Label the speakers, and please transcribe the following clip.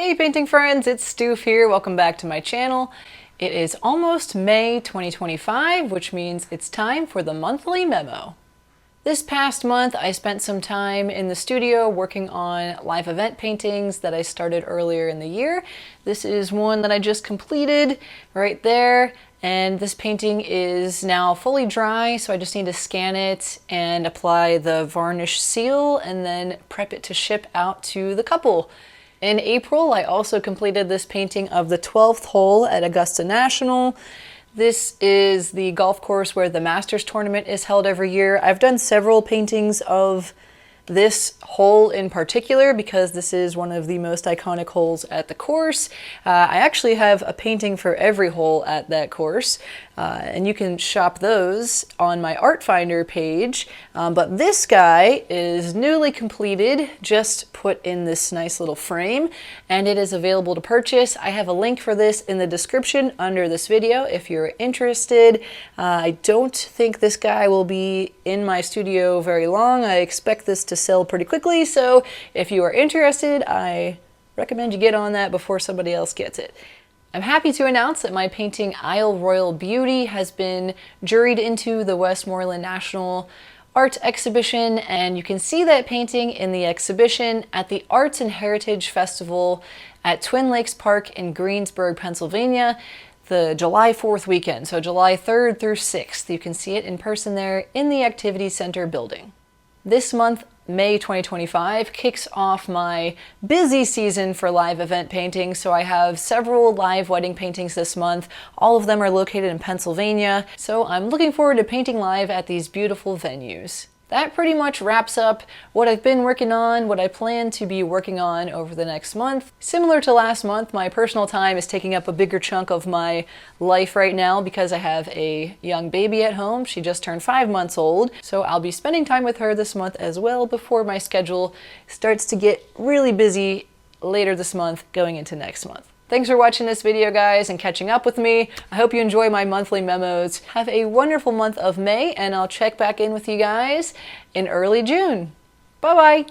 Speaker 1: Hey painting friends, it's Stoof here. Welcome back to my channel. It is almost May 2025, which means it's time for the monthly memo. This past month, I spent some time in the studio working on live event paintings that I started earlier in the year. This is one that I just completed right there, and this painting is now fully dry, so I just need to scan it and apply the varnish seal and then prep it to ship out to the couple. In April, I also completed this painting of the 12th hole at Augusta National. This is the golf course where the Masters tournament is held every year. I've done several paintings of this hole in particular because this is one of the most iconic holes at the course. I actually have a painting for every hole at that course, and you can shop those on my Art Finder page. But this guy is newly completed, just put in this nice little frame, and it is available to purchase. I have a link for this in the description under this video if you're interested. I don't think this guy will be in my studio very long. I expect this to sell pretty quickly, so if you are interested, I recommend you get on that before somebody else gets it. I'm happy to announce that my painting Isle Royal Beauty has been juried into the Westmoreland National Art Exhibition, and you can see that painting in the exhibition at the Arts and Heritage Festival at Twin Lakes Park in Greensburg, Pennsylvania, the July 4th weekend, so July 3rd through 6th. You can see it in person there in the Activity Center building. This month, May 2025, kicks off my busy season for live event painting, so I have several live wedding paintings this month. All of them are located in Pennsylvania, so I'm looking forward to painting live at these beautiful venues. That pretty much wraps up what I've been working on, what I plan to be working on over the next month. Similar to last month, my personal time is taking up a bigger chunk of my life right now because I have a young baby at home. She just turned 5 months old, so I'll be spending time with her this month as well before my schedule starts to get really busy later this month going into next month. Thanks for watching this video, guys, and catching up with me. I hope you enjoy my monthly memos. Have a wonderful month of May, and I'll check back in with you guys in early June. Bye-bye.